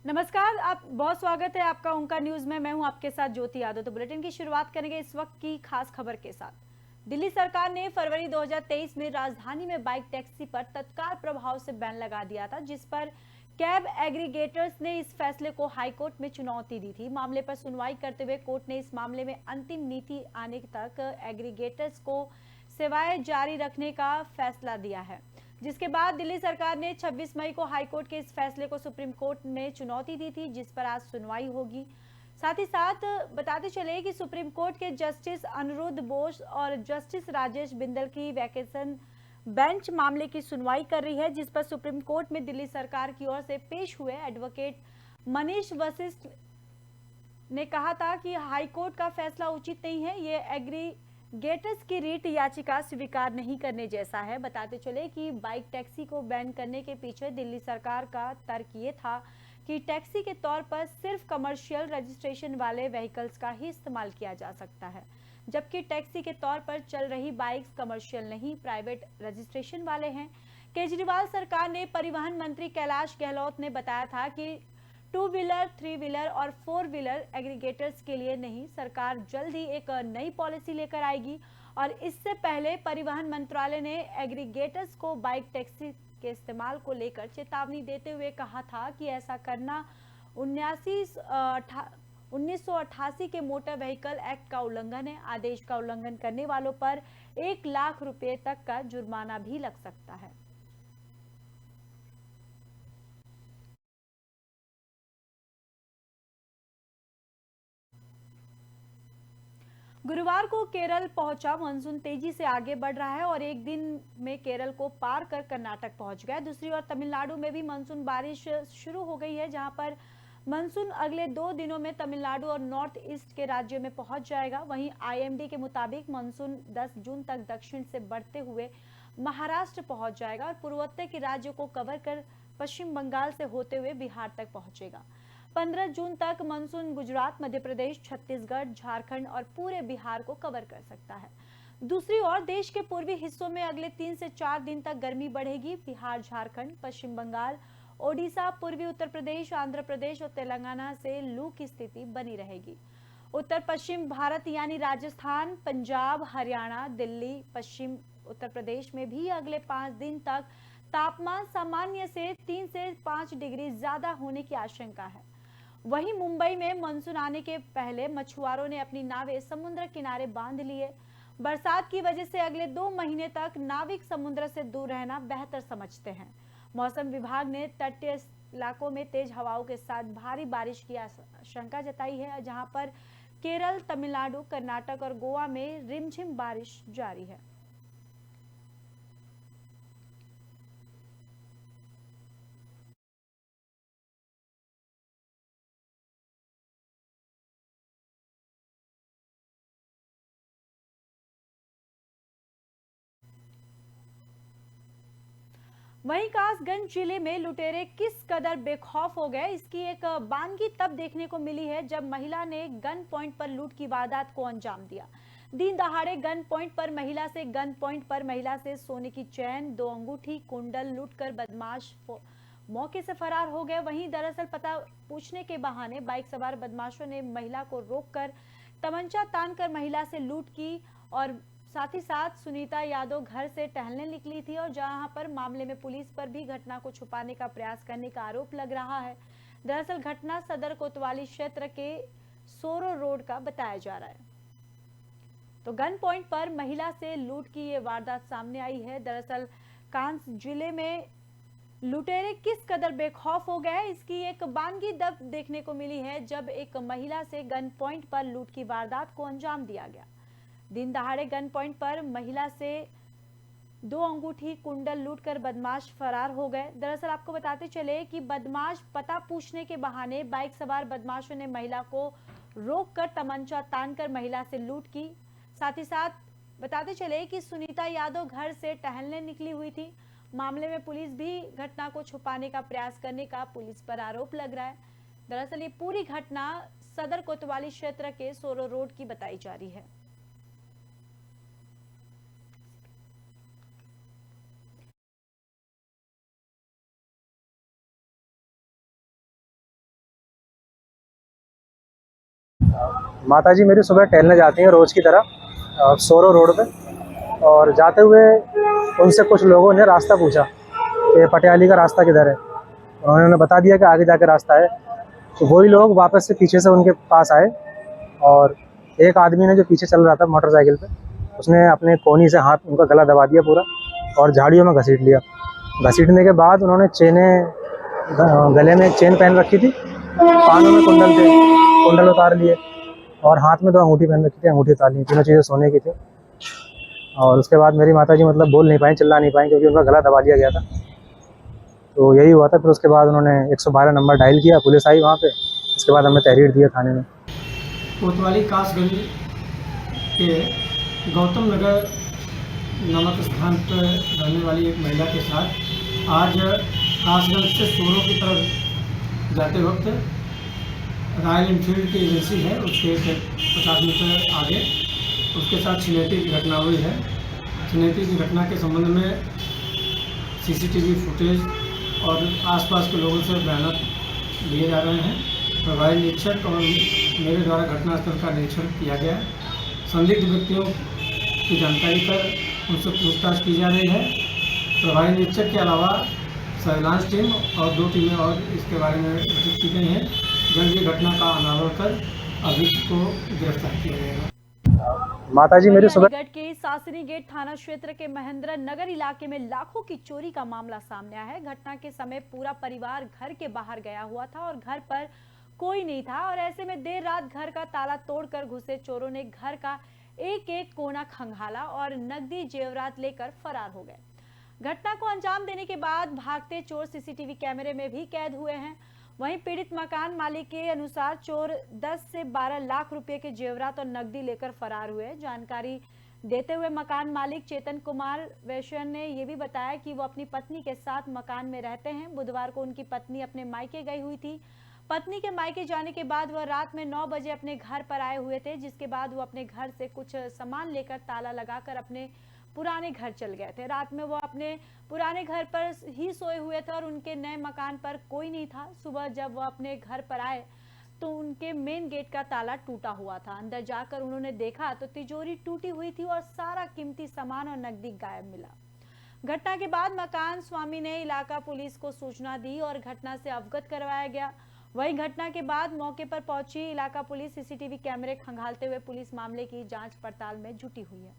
नमस्कार, आप बहुत स्वागत है आपका ओंकार न्यूज में। मैं हूं आपके साथ ज्योति यादव। तो बुलेटिन की शुरुआत करेंगे इस वक्त की खास खबर के साथ। दिल्ली सरकार ने फरवरी 2023 में राजधानी में बाइक टैक्सी पर तत्काल प्रभाव से बैन लगा दिया था, जिस पर कैब एग्रीगेटर्स ने इस फैसले को हाईकोर्ट में चुनौती दी थी। मामले पर सुनवाई करते हुए कोर्ट ने इस मामले में अंतिम नीति आने तक एग्रीगेटर्स को सेवाएं जारी रखने का फैसला दिया है, जिसके बाद दिल्ली सरकार ने 26 मई को हाईकोर्ट के इस फैसले को सुप्रीम कोर्ट ने चुनौती दी थी, जिस पर आज सुनवाई होगी। साथ ही साथ बताते चले कि सुप्रीम कोर्ट के जस्टिस अनिरुद्ध बोस और जस्टिस राजेश बिंदल की वैकेशन बेंच मामले की सुनवाई कर रही है, जिस पर सुप्रीम कोर्ट में दिल्ली सरकार की ओर से पेश हुए एडवोकेट मनीष वशिष्ठ ने कहा था कि हाईकोर्ट का फैसला उचित नहीं है। ये एग्रीगेटर्स की रीट याचिका स्वीकार नहीं करने जैसा है। बताते चले कि बाइक टैक्सी को बैन करने के पीछे दिल्ली सरकार का तर्क ये था कि टैक्सी के तौर पर सिर्फ कमर्शियल रजिस्ट्रेशन वाले व्हीकल्स का ही इस्तेमाल किया जा सकता है, जबकि टैक्सी के तौर पर चल रही बाइक्स कमर्शियल नहीं, प्राइवेट रजिस्ट्रेशन वाले हैं। केजरीवाल सरकार ने परिवहन मंत्री कैलाश गहलोत ने बताया था कि टू व्हीलर, थ्री व्हीलर और फोर व्हीलर एग्रीगेटर्स के लिए नहीं, सरकार जल्द ही एक नई पॉलिसी लेकर आएगी। और इससे पहले परिवहन मंत्रालय ने एग्रीगेटर्स को बाइक टैक्सी के इस्तेमाल को लेकर चेतावनी देते हुए कहा था कि ऐसा करना 1988 के मोटर व्हीकल एक्ट का उल्लंघन है। आदेश का उल्लंघन करने वालों पर 1 लाख रुपए तक का जुर्माना भी लग सकता है। गुरुवार को केरल पहुंचा मानसून तेजी से आगे बढ़ रहा है और एक दिन में केरल को पार कर कर्नाटक पहुंच गया। दूसरी ओर तमिलनाडु में भी मानसून बारिश शुरू हो गई है, जहां पर मानसून अगले 2 दिनों में तमिलनाडु और नॉर्थ ईस्ट के राज्यों में पहुंच जाएगा। वहीं आईएमडी के मुताबिक मानसून 10 जून तक दक्षिण से बढ़ते हुए महाराष्ट्र पहुंच जाएगा और पूर्वोत्तर के राज्यों को कवर कर पश्चिम बंगाल से होते हुए बिहार तक पहुंचेगा। 15 जून तक मानसून गुजरात, मध्य प्रदेश, छत्तीसगढ़, झारखंड और पूरे बिहार को कवर कर सकता है। दूसरी ओर देश के पूर्वी हिस्सों में अगले 3 से 4 दिन तक गर्मी बढ़ेगी। बिहार, झारखंड, पश्चिम बंगाल, ओडिशा, पूर्वी उत्तर प्रदेश, आंध्र प्रदेश और तेलंगाना से लू की स्थिति बनी रहेगी। उत्तर पश्चिम भारत यानी राजस्थान, पंजाब, हरियाणा, दिल्ली, पश्चिम उत्तर प्रदेश में भी अगले 5 दिन तक तापमान सामान्य से 3 से 5 डिग्री ज्यादा होने की आशंका है। वहीं मुंबई में मानसून आने के पहले मछुआरों ने अपनी नावें समुद्र किनारे बांध लिए। बरसात की वजह से अगले 2 महीने तक नाविक समुद्र से दूर रहना बेहतर समझते हैं। मौसम विभाग ने तटीय इलाकों में तेज हवाओं के साथ भारी बारिश की आशंका जताई है, जहां पर केरल, तमिलनाडु, कर्नाटक और गोवा में रिमझिम बारिश जारी है। वहीं कासगंज जिले में लुटेरे किस कदर बेखौफ हो गए, इसकी एक बानगी तब देखने को मिली है जब महिला ने गन पॉइंट पर लूट की वारदात को अंजाम दिया। दिन दहाड़े गन पॉइंट पर महिला से सोने की चैन, 2 अंगूठी, कुंडल लूटकर बदमाश मौके से फरार हो गए। वहीं दरअसल पता पूछने के बहाने बाइक सवार बदमाशों ने महिला को रोककर तमंचा तानकर महिला से लूट की और साथ ही साथ सुनीता यादव घर से टहलने निकली थी और जहां पर मामले में पुलिस पर भी घटना को छुपाने का प्रयास करने का आरोप लग रहा है। दरअसल घटना सदर कोतवाली क्षेत्र के सोरो रोड का बताया जा रहा है। तो गन पॉइंट पर महिला से लूट की ये वारदात सामने आई है। दरअसल कांस जिले में लुटेरे किस कदर बेखौफ हो गए, इसकी एक बानगी दब देखने को मिली है जब एक महिला से गन पॉइंट पर लूट की वारदात को अंजाम दिया गया। दिन दहाड़े गन पॉइंट पर महिला से 2 अंगूठी, कुंडल लूटकर बदमाश फरार हो गए। दरअसल आपको बताते चले कि बदमाश पता पूछने के बहाने बाइक सवार बदमाशों ने महिला को रोककर तमंचा तानकर महिला से लूट की। साथ ही साथ बताते चले कि सुनीता यादव घर से टहलने निकली हुई थी। मामले में पुलिस भी घटना को छुपाने का प्रयास करने का पुलिस पर आरोप लग रहा है। दरअसल ये पूरी घटना सदर कोतवाली क्षेत्र के सोरो रोड की बताई जा रही है। माता जी मेरी सुबह टहलने जाती हैं रोज़ की तरह सोरो रोड पे, और जाते हुए उनसे कुछ लोगों ने रास्ता पूछा कि पटियाली का रास्ता किधर है। उन्होंने बता दिया कि आगे जाके रास्ता है। तो वही लोग वापस से पीछे से उनके पास आए, और एक आदमी ने जो पीछे चल रहा था मोटरसाइकिल पे, उसने अपने कोहनी से हाथ उनका गला दबा दिया पूरा, और झाड़ियों में घसीट लिया। घसीटने के बाद उन्होंने गले में एक चेन पहन रखी थी, कानों में कुंडल थे, कुंडल उतार लिए, और हाथ में 2 अंगूठी पहन रखी थी, अंगूठी उतार ली। तीनों चीज़ें सोने की थी। और उसके बाद मेरी माताजी मतलब बोल नहीं पाई, चिल्ला नहीं पाई, क्योंकि उनका गला दबा लिया गया था। तो यही हुआ था। फिर उसके बाद उन्होंने 112 नंबर डायल किया, पुलिस आई वहाँ पे। उसके बाद हमें तहरीर दिया थाने में। कोतवाली कासगंज के गौतम नगर नामक स्थान पर रहने वाली एक महिला के साथ आज कासगंज से सोरो की तरफ जाते वक्त रॉयल एनफील्ड की एजेंसी है उसके 50 मीटर आगे उसके साथ छिनैती की घटना हुई है। छिनैती की घटना के संबंध में सीसीटीवी फुटेज और आसपास के लोगों से बयान लिए जा रहे हैं। प्रभारी निरीक्षक और मेरे द्वारा घटनास्थल का निरीक्षण किया गया। संदिग्ध व्यक्तियों की जानकारी कर उनसे पूछताछ की जा रही है। प्रभारी निरीक्षक के अलावा सर्विलांस टीम और 2 टीमें और इसके बारे में गठित की गई हैं। जल्द ही घटना का अनावरण कर अभियुक्त को गिरफ्तार किया जाएगा। माताजी मेरी सुबह अलीगढ़ के सासनी गेट थाना क्षेत्र के महेंद्र नगर इलाके में लाखों की चोरी का मामला सामने आया है। घटना के समय पूरा परिवार घर के बाहर गया हुआ था और घर पर कोई नहीं था, और ऐसे में देर रात घर का ताला तोड़कर घुसे चोरों ने घर का एक कोना खंगाला और नकदी जेवरात लेकर फरार हो गए। घटना को अंजाम देने के बाद भागते चोर सीसीटीवी कैमरे में भी कैद हुए हैं। वहीं पीड़ित मकान मालिक के अनुसार चोर 10 से 12 लाख रुपए के जेवरात और नकदी लेकर फरार हुए। जानकारी देते हुए मकान मालिक चेतन कुमार वैश्य ने यह भी बताया कि वो अपनी पत्नी के साथ मकान में रहते हैं। बुधवार को उनकी पत्नी अपने मायके गई हुई थी। पत्नी के मायके जाने के बाद वह रात में 9 बजे अपने घर पर आए हुए थे, जिसके बाद वो अपने घर से कुछ सामान लेकर ताला लगाकर अपने पुराने घर चल गए थे। रात में वो अपने पुराने घर पर ही सोए हुए थे और उनके नए मकान पर कोई नहीं था। सुबह जब वो अपने घर पर आए तो उनके मेन गेट का ताला टूटा हुआ था। अंदर जाकर उन्होंने देखा तो तिजोरी टूटी हुई थी और सारा कीमती सामान और नकदी गायब मिला। घटना के बाद मकान स्वामी ने इलाका पुलिस को सूचना दी और घटना से अवगत करवाया गया। वहीं घटना के बाद मौके पर पहुंची इलाका पुलिस सीसीटीवी कैमरे खंगालते हुए पुलिस मामले की जांच पड़ताल में जुटी हुई है।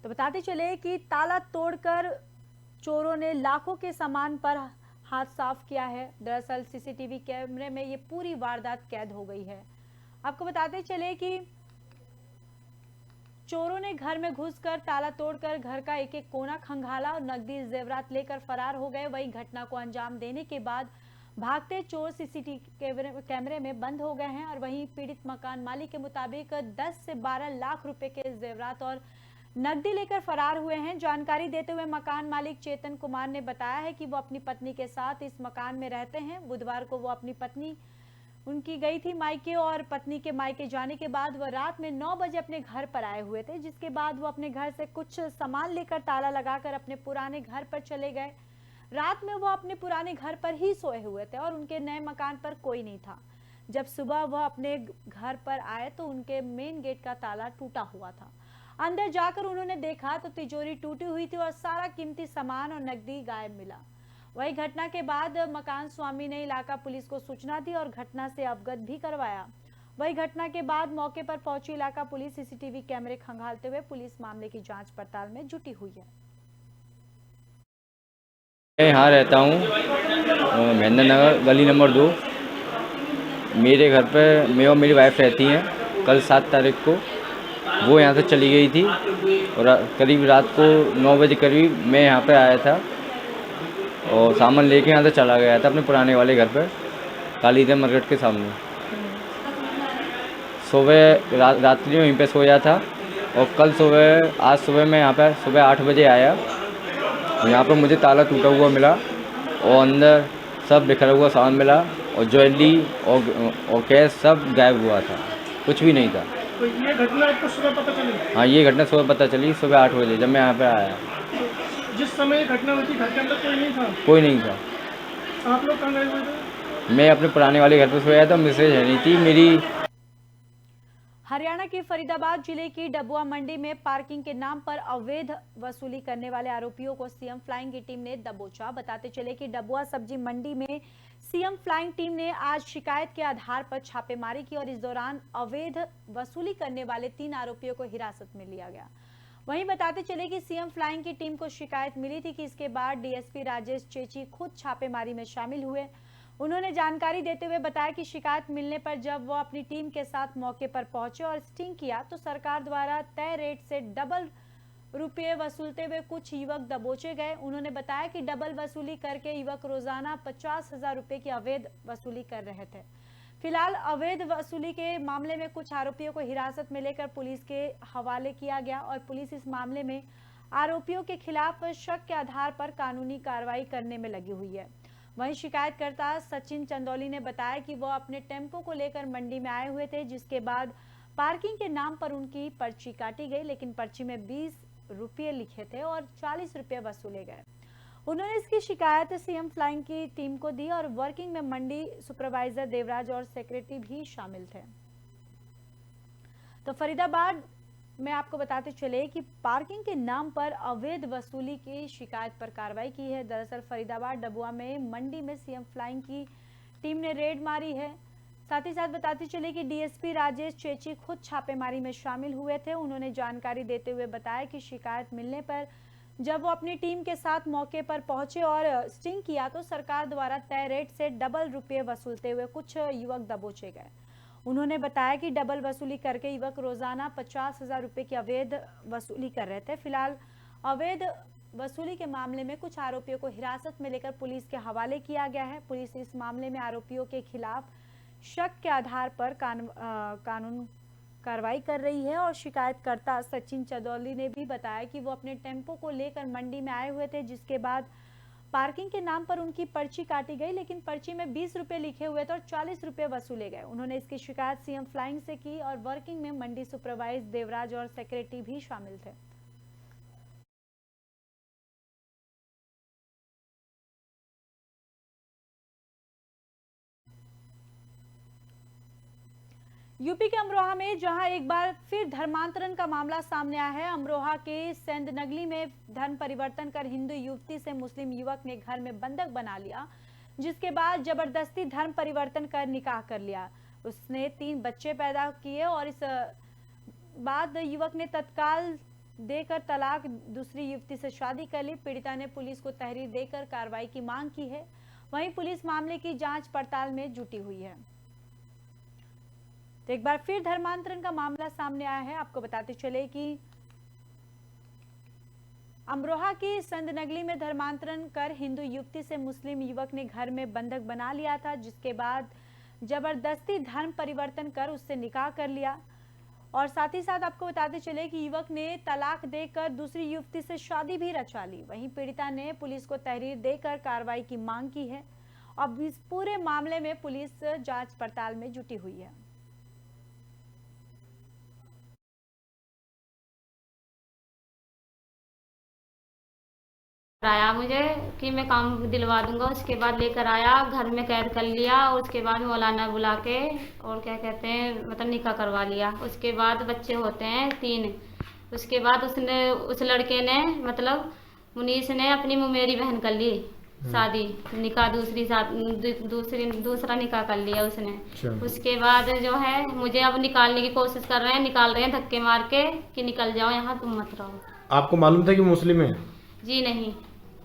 तो बताते चले कि ताला तोड़कर चोरों ने लाखों के सामान पर हाथ साफ किया है। दरअसल सीसीटीवी कैमरे में ये पूरी वारदात कैद हो गई है। आपको बताते चले कि चोरों ने घर में घुसकर ताला तोड़कर घर का एक कोना खंगाला और नकदी जेवरात लेकर फरार हो गए। वहीं घटना को अंजाम देने के बाद भागते चोर सीसीटीवी कैमरे में बंद हो गए हैं। और वहीं पीड़ित मकान मालिक के मुताबिक 10 से 12 लाख रुपए के जेवरात और नकदी लेकर फरार हुए हैं। जानकारी देते हुए मकान मालिक चेतन कुमार ने बताया है कि वो अपनी पत्नी के साथ इस मकान में रहते हैं। बुधवार को वो अपनी पत्नी उनकी गई थी मायके, और पत्नी के मायके जाने के बाद वह रात में 9 बजे अपने घर पर आए हुए थे, जिसके बाद वो अपने घर से कुछ सामान लेकर ताला लगाकर अपने पुराने घर पर चले गए। रात में वो अपने पुराने घर पर ही सोए हुए थे और उनके नए मकान पर कोई नहीं था। जब सुबह वह अपने घर पर आए तो उनके मेन गेट का ताला टूटा हुआ था। अंदर जाकर उन्होंने देखा तो तिजोरी टूटी हुई थी और सारा कीमती सामान और नकदी गायब मिला। वही घटना के बाद मकान स्वामी ने इलाका पुलिस को सूचना दी और घटना से अवगत भी करवाया। वही घटना के बाद मौके पर पहुंची इलाका पुलिस सीसीटीवी कैमरे खंगालते हुए पुलिस मामले की जांच पड़ताल में जुटी हुई है। मैं यहाँ रहता हूँ महेंद्र नगर गली नंबर 2। मेरे घर पे मैं और मेरी वाइफ रहती हैं। कल 7 तारीख को वो यहाँ से चली गई थी और करीब रात को 9 बजे करीब मैं यहाँ पे आया था और सामान लेके यहाँ से चला गया था अपने पुराने वाले घर पे कालीदेव मार्केट के सामने। सुबह रात्रि में वहीं पे सोया था और आज सुबह मैं यहाँ पे सुबह 8 बजे आया। यहाँ पर मुझे ताला टूटा हुआ मिला और अंदर सब बिखरा हुआ सामान मिला और ज्वेलरी और कैश सब गायब हुआ था, कुछ भी नहीं था। तो ये घटना आपको सुबह पता चली? हाँ, ये घटना सुबह पता चली, सुबह 8 बजे जब मैं यहाँ पे आया। जिस समय घटना हुई थी घर के अंदर कोई नहीं था? कोई नहीं था। आप लोग कहाँ गए हुए थे? मैं अपने पुराने वाले घर पर सोया था, मैसेज है नहीं थी मेरी। हरियाणा के फरीदाबाद जिले की डबुआ मंडी में पार्किंग के नाम पर अवैध वसूली करने वाले आरोपियों को सीएम फ्लाइंग की टीम ने दबोचा। बताते चले कि डबुआ सब्जी मंडी में सीएम फ्लाइंग टीम ने आज शिकायत के आधार पर छापेमारी की और इस दौरान अवैध वसूली करने वाले 3 आरोपियों को हिरासत में लिया गया। वहीं बताते चले कि सीएम फ्लाइंग की टीम को शिकायत मिली थी कि इसके बाद डीएसपी राजेश चेची खुद छापेमारी में शामिल हुए। उन्होंने जानकारी देते हुए बताया कि शिकायत मिलने पर जब वो अपनी टीम के साथ मौके पर पहुंचे और स्टिंग किया तो सरकार द्वारा तय रेट से डबल रुपये वसूलते हुए कुछ युवक दबोचे गए। उन्होंने बताया कि डबल वसूली करके युवक रोजाना 50,000 रुपए की अवैध वसूली कर रहे थे। फिलहाल अवैध वसूली के मामले में कुछ आरोपियों को हिरासत में लेकर पुलिस के हवाले किया गया और पुलिस इस मामले में आरोपियों के खिलाफ शक के आधार पर कानूनी कार्रवाई करने में लगी हुई है। वहीं शिकायतकर्ता सचिन चंदौली ने बताया कि वो अपने टेम्पो को लेकर मंडी में आए हुए थे, जिसके बाद पार्किंग के नाम पर उनकी पर्ची काटी गई, लेकिन पर्ची में 20 रुपये लिखे थे और 40 रुपये वसूले गए। उन्होंने इसकी शिकायत सीएम फ्लाइंग की टीम को दी और वर्किंग में मंडी सुपरवाइजर देवराज और सेक्रेटरी भी शामिल थे। तो फरीदाबाद में आपको बताते चले कि पार्किंग के नाम पर अवैध वसूली की शिकायत पर कार्रवाई की है। दरअसल फरीदाबाद डबुआ में मंडी में सीएम फ्लाइंग की टीम ने रेड मारी है। साथ ही साथ बताते चले कि डीएसपी राजेश चेची खुद छापेमारी में शामिल हुए थे। उन्होंने जानकारी देते हुए बताया कि शिकायत मिलने पर जब वो अपनी टीम के साथ मौके पर पहुंचे और स्टिंग किया तो सरकार द्वारा तय रेट से डबल रुपये वसूलते हुए कुछ युवक दबोचे गए। उन्होंने बताया कि डबल वसूली करके युवक रोजाना 50,000 रुपए की अवैध वसूली कर रहे थे। फिलहाल अवैध वसूली के मामले में कुछ आरोपियों को हिरासत में लेकर पुलिस के हवाले किया गया है। पुलिस इस मामले में आरोपियों के खिलाफ शक के आधार पर कानून कार्रवाई कर रही है। और शिकायतकर्ता सचिन चंदौली ने भी बताया कि वो अपने टेम्पो को लेकर मंडी में आए हुए थे, जिसके बाद पार्किंग के नाम पर उनकी पर्ची काटी गई, लेकिन पर्ची में 20 रुपये लिखे हुए थे और 40 रुपये वसूले गए। उन्होंने इसकी शिकायत सीएम फ्लाइंग से की और वर्किंग में मंडी सुपरवाइजर देवराज और सेक्रेटरी भी शामिल थे। यूपी के अमरोहा में जहां एक बार फिर धर्मांतरण का मामला सामने आया है। अमरोहा के सेंधनगली में धर्म परिवर्तन कर हिंदू युवती से मुस्लिम युवक ने घर में बंधक बना लिया, जिसके बाद जबरदस्ती धर्म परिवर्तन कर निकाह कर लिया। उसने 3 बच्चे पैदा किए और इस बाद युवक ने तत्काल देकर तलाक दूसरी युवती से शादी कर ली। पीड़िता ने पुलिस को तहरीर देकर कार्रवाई की मांग की है। वहीं पुलिस मामले की जांच पड़ताल में जुटी हुई है। तो एक बार फिर धर्मांतरण का मामला सामने आया है। आपको बताते चले कि अमरोहा की सेंधनगली में धर्मांतरण कर हिंदू युवती से मुस्लिम युवक ने घर में बंधक बना लिया था, जिसके बाद जबरदस्ती धर्म परिवर्तन कर उससे निकाह कर लिया। और साथ ही साथ आपको बताते चले कि युवक ने तलाक देकर दूसरी युवती से शादी भी रचा ली। वहीं पीड़िता ने पुलिस को तहरीर देकर कार्रवाई की मांग की है। अब इस पूरे मामले में पुलिस जांच पड़ताल में जुटी हुई है। आया मुझे कि मैं काम दिलवा दूंगा, उसके बाद लेकर आया, घर में कैद कर लिया और उसके बाद मौलाना बुला के और क्या कहते हैं मतलब निकाह करवा लिया। उसके बाद बच्चे होते हैं 3। उसके बाद उसने उस लड़के ने मतलब मुनीस ने अपनी मुमेरी बहन कर ली शादी, निकाह दूसरा निकाह कर लिया उसने। उसके बाद जो है मुझे अब निकालने की कोशिश कर रहे हैं, निकाल रहे हैं धक्के मार के कि निकल जाओ यहाँ, तुम मत रहो। आपको मालूम था कि मुस्लिम है? जी नहीं।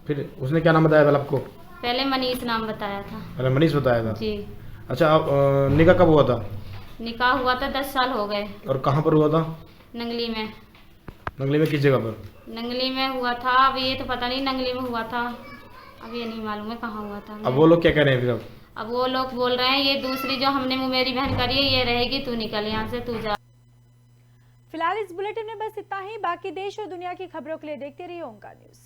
फिर उसने क्या नाम बताया पहले आपको? पहले मनीष नाम बताया था। पहले मनीष बताया था जी। अच्छा, आप निकाह कब हुआ था? निकाह हुआ था 10 साल हो गए। और कहाँ पर हुआ था? नंगली में। नंगली में किस जगह पर? नंगली में हुआ था, अब ये तो पता नहीं नंगली में हुआ था, अब ये नहीं मालूम है कहाँ हुआ था। अब वो लोग क्या कह रहे हैं फिर? अब वो लोग बोल रहे हैं ये दूसरी जो हमने मेरी बहन करी है ये रहेगी, तू निकल यहाँ से, तू जा। फिलहाल इस बुलेटिन में बस इतना ही। बाकी देश और दुनिया की खबरों के लिए देखते रहिए ओंकार न्यूज।